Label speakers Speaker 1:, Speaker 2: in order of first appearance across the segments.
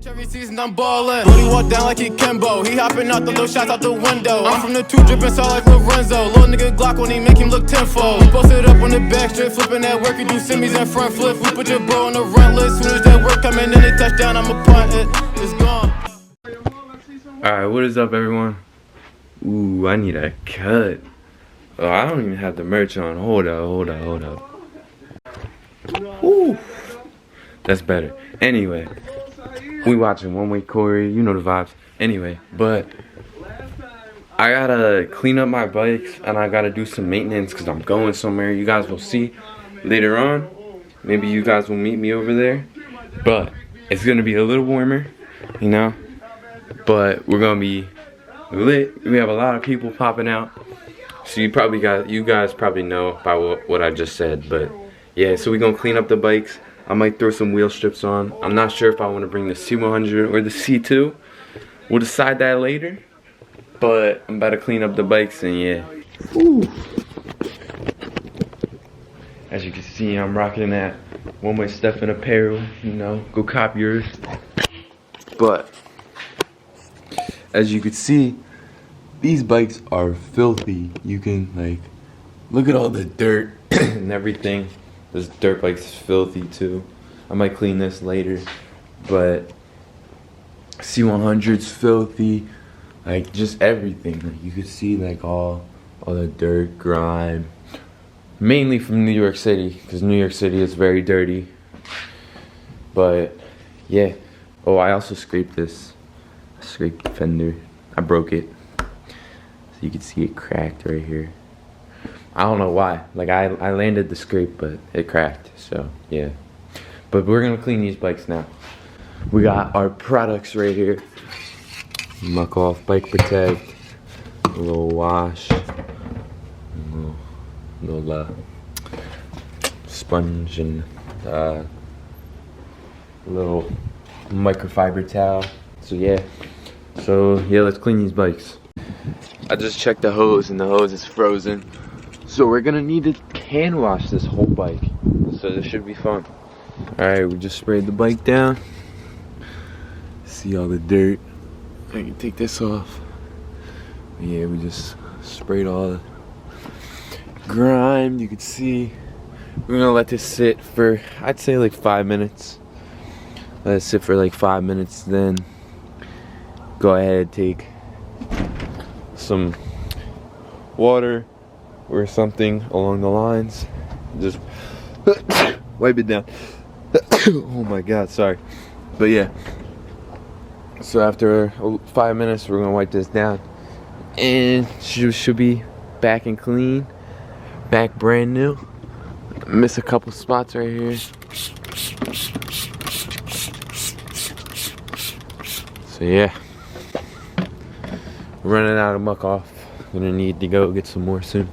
Speaker 1: Every season I'm ballin'. Brody walk down like he Kimbo. He hopping out the little shots out the window. I'm from the two drippin' saw like Lorenzo. Little nigga Glock when he make him look tenfold. We posted up on the back strip, flipping that work. You do semis and front flip. We put your bro on the run list. Soon as that work coming in the touchdown, I'ma punt it. It's gone.
Speaker 2: Alright, what is up, everyone? Ooh, I need a cut. Oh, I don't even have the merch on. Hold up. Ooh, that's better. Anyway, we watching One Way Corey. You know the vibes. Anyway, but I gotta clean up my bikes and I gotta do some maintenance because I'm going somewhere. You guys will see later on. Maybe you guys will meet me over there. But it's gonna be a little warmer, you know. But we're gonna be lit. We have a lot of people popping out. So you guys probably know by what I just said. But yeah, so we're gonna clean up the bikes. I might throw some wheel strips on. I'm not sure if I want to bring the C100 or the C2. We'll decide that later. But I'm about to clean up the bikes and yeah. Ooh. As you can see, I'm rocking that One Way stuff in apparel. You know, go cop yours. But as you can see, these bikes are filthy. You can like look at all the dirt and everything. This dirt bike's filthy too. I might clean this later, but C100's filthy. Like just everything. Like, you could see like all the dirt, grime. Mainly from New York City, because New York City is very dirty. But yeah. Oh, I also scraped this. I scraped the fender. I broke it. So you can see it cracked right here. I don't know why. Like I landed the scrape, but it cracked. So yeah. But we're gonna clean these bikes now. We got our products right here. Muck off bike protect, a little wash, a little sponge, and a little microfiber towel. So yeah. Let's clean these bikes. I just checked the hose and the hose is frozen. So we're gonna need to can wash this whole bike. So this should be fun. Alright, we just sprayed the bike down. See all the dirt. I can take this off. Yeah, we just sprayed all the grime. You can see. We're gonna let this sit for, I'd say like 5 minutes. Let it sit for like 5 minutes, then go ahead, take some water or something along the lines. Just wipe it down. Oh my god, sorry. But yeah. So after 5 minutes, we're gonna wipe this down. And should be back and clean. Back brand new. Miss a couple spots right here. So yeah. Running out of muck off. Gonna need to go get some more soon.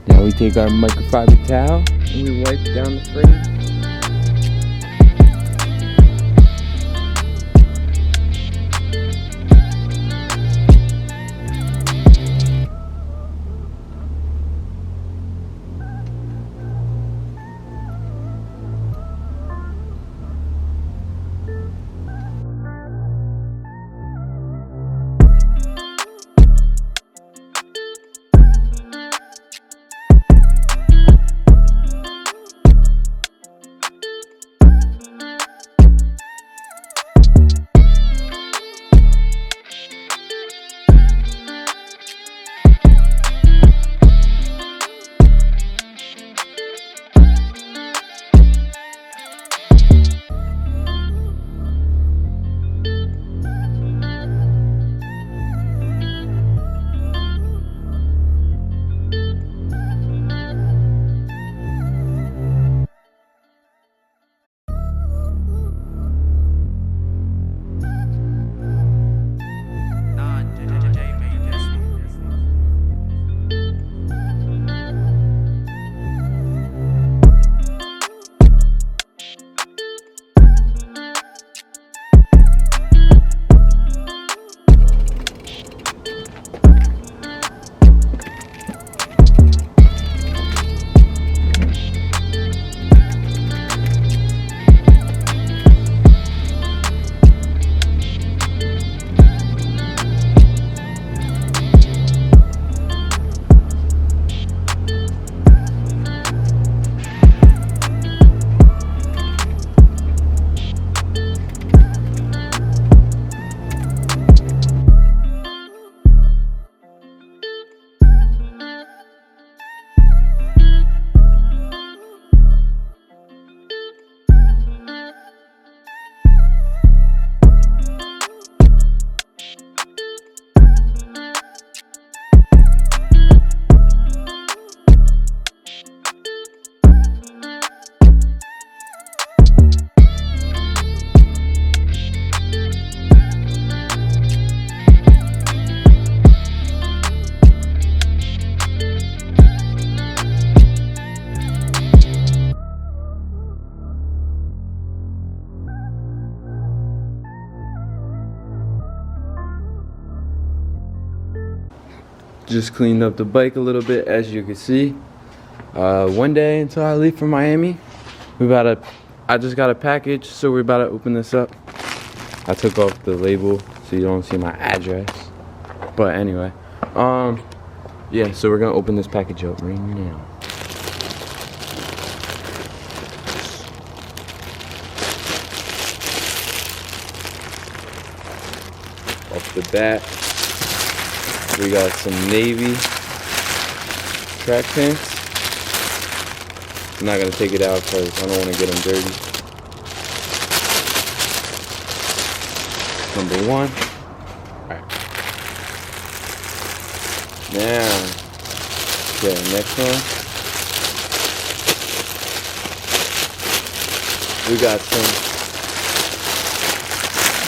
Speaker 2: Now we take our microfiber towel and we wipe down the frame. Just cleaned up the bike a little bit, as you can see. One day until I leave for Miami, I just got a package, so we're about to open this up. I took off the label so you don't see my address. But anyway, yeah, so we're gonna open this package up right now. Off the bat, we got some navy track pants. I'm not gonna take it out because I don't want to get them dirty. Number one. Alright. Now, okay, next one. We got some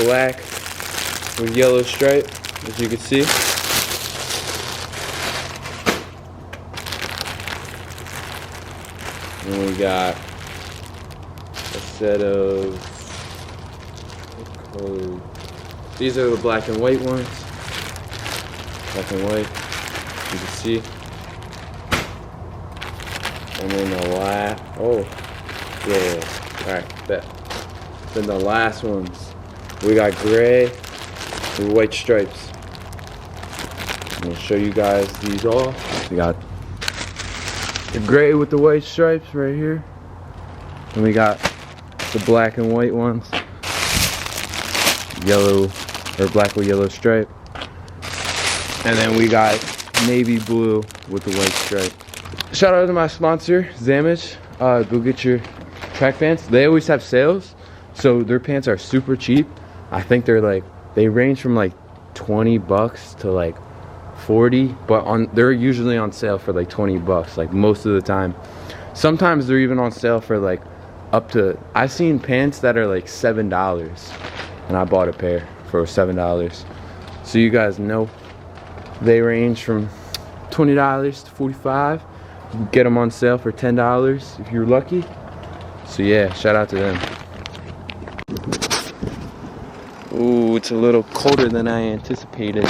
Speaker 2: black with yellow stripe, as you can see. And we got a set of, these are the black and white ones. Black and white, you can see. And then the last, alright, bet. Then the last ones, we got gray with white stripes. I'm gonna show you guys these all. We got the gray with the white stripes right here. And we got the black and white ones. Yellow, or black with yellow stripe. And then we got navy blue with the white stripe. Shout out to my sponsor, Zamage. Go get your track pants. They always have sales, so their pants are super cheap. I think they range from like 20 bucks to like 40, but they're usually on sale for like 20 bucks, like most of the time. Sometimes they're even on sale for like up to, I've seen pants that are like $7, and I bought a pair for $7. So you guys know they range from $20 to $45. You can get them on sale for $10 if you're lucky. So yeah, shout out to them. Ooh, it's a little colder than I anticipated.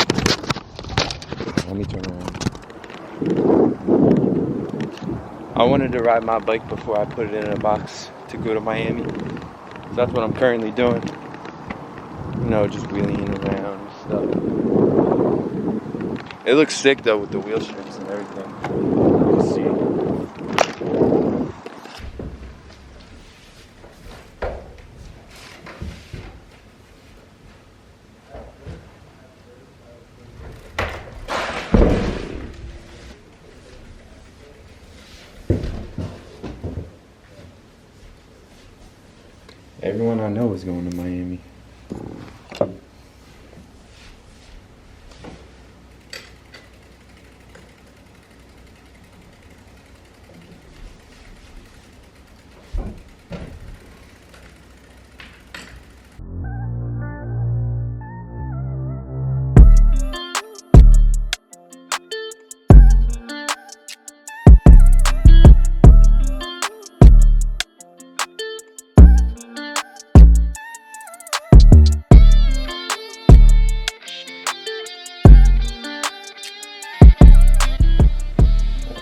Speaker 2: Let me turn around. I wanted to ride my bike before I put it in a box to go to Miami. So that's what I'm currently doing. You know, just wheeling around and stuff. It looks sick though with the wheel strips and everything. You can see. Everyone I know is going to Miami.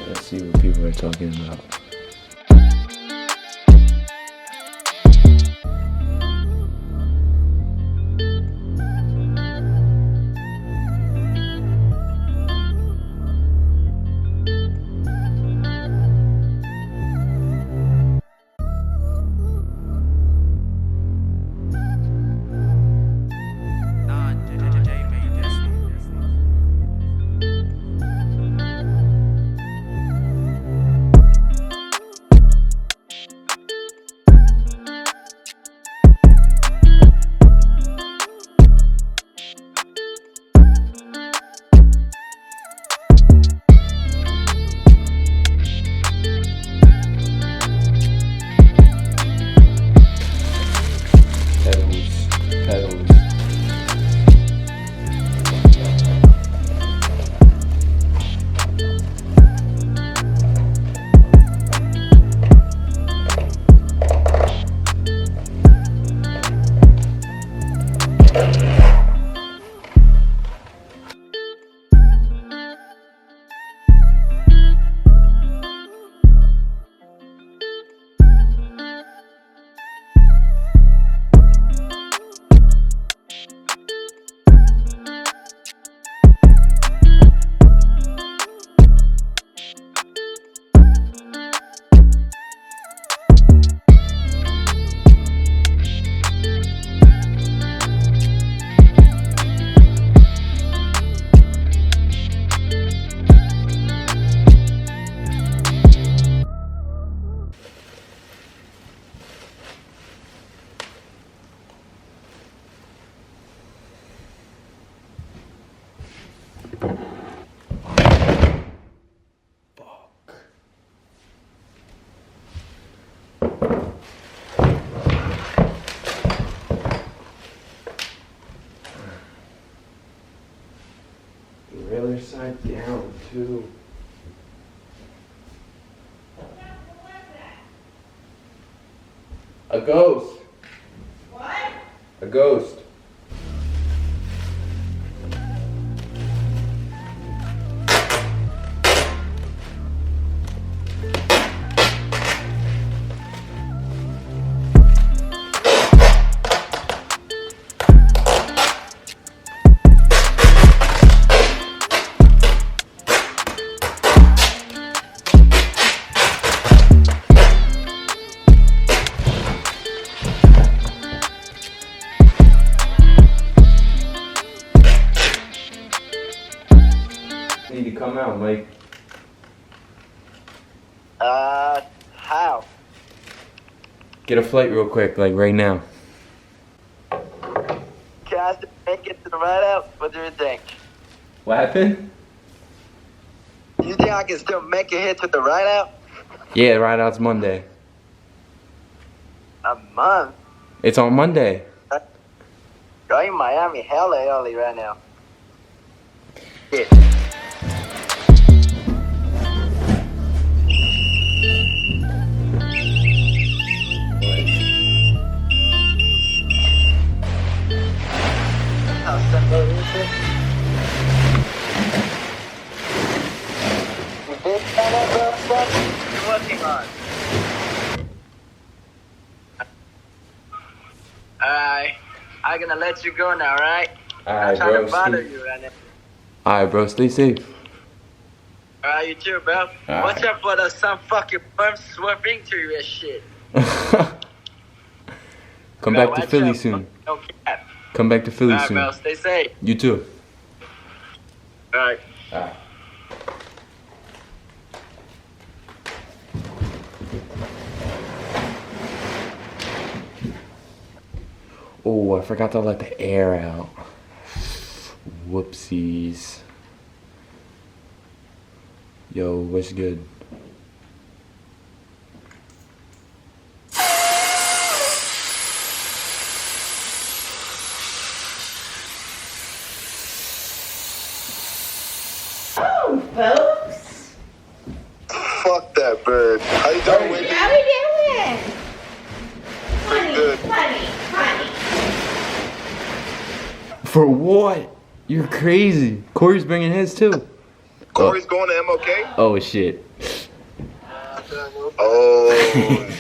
Speaker 2: Let's see what people are talking about. other side down too. A ghost.
Speaker 3: What?
Speaker 2: A ghost. Need to come out, Mike.
Speaker 4: How?
Speaker 2: Get a flight real quick, like right now.
Speaker 4: Can I still make it to the ride out? What do you think?
Speaker 2: What happened?
Speaker 4: Do you think I can still make it here to the ride out?
Speaker 2: Yeah, right out's Monday.
Speaker 4: A month?
Speaker 2: It's on Monday.
Speaker 4: You're in Miami hella early right now. Yeah. How simple is it? You did find out about what you're working on. Alright, I'm gonna let you go now, alright? I'm
Speaker 2: Alright,
Speaker 4: trying
Speaker 2: bro.
Speaker 4: to bother you right now.
Speaker 2: Alright, bro. Stay safe.
Speaker 4: Alright, you too, bro.
Speaker 2: Alright.
Speaker 4: Watch out for some fucking worms swerving to you and shit.
Speaker 2: Come
Speaker 4: Bro,
Speaker 2: back to
Speaker 4: watch
Speaker 2: Philly
Speaker 4: out,
Speaker 2: soon.
Speaker 4: No cat.
Speaker 2: Come back to Philly
Speaker 4: Alright,
Speaker 2: soon.
Speaker 4: bro, stay safe.
Speaker 2: You too.
Speaker 4: Alright.
Speaker 2: Alright. Oh, I forgot to let the air out. Whoopsies. Yo, what's good?
Speaker 3: Oh, folks.
Speaker 5: Fuck that bird. How you doing, Wendy?
Speaker 3: How we doing? Honey,
Speaker 5: Good.
Speaker 3: honey.
Speaker 2: For what? You're crazy. Corey's bringing his too.
Speaker 5: Corey's going to MLK?
Speaker 2: Oh shit.
Speaker 5: Oh,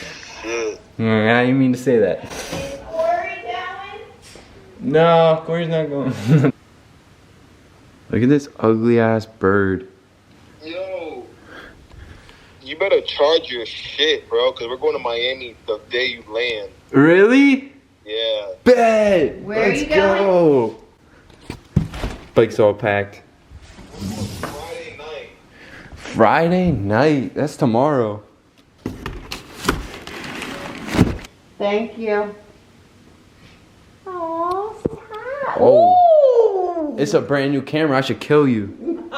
Speaker 5: shit.
Speaker 2: I didn't mean to say that.
Speaker 3: Is Corey going?
Speaker 2: No, Corey's not going. Look at this ugly ass bird.
Speaker 5: Yo, you better charge your shit, bro, because we're going to Miami the day you land.
Speaker 2: Really?
Speaker 5: Yeah.
Speaker 2: Bet.
Speaker 3: Where are
Speaker 2: Let's
Speaker 3: you going?
Speaker 2: go. Bike's all packed.
Speaker 5: Friday night.
Speaker 2: Friday night. That's tomorrow.
Speaker 3: Thank you. Aww,
Speaker 2: Oh.
Speaker 3: Ooh.
Speaker 2: It's a brand new camera. I should kill you.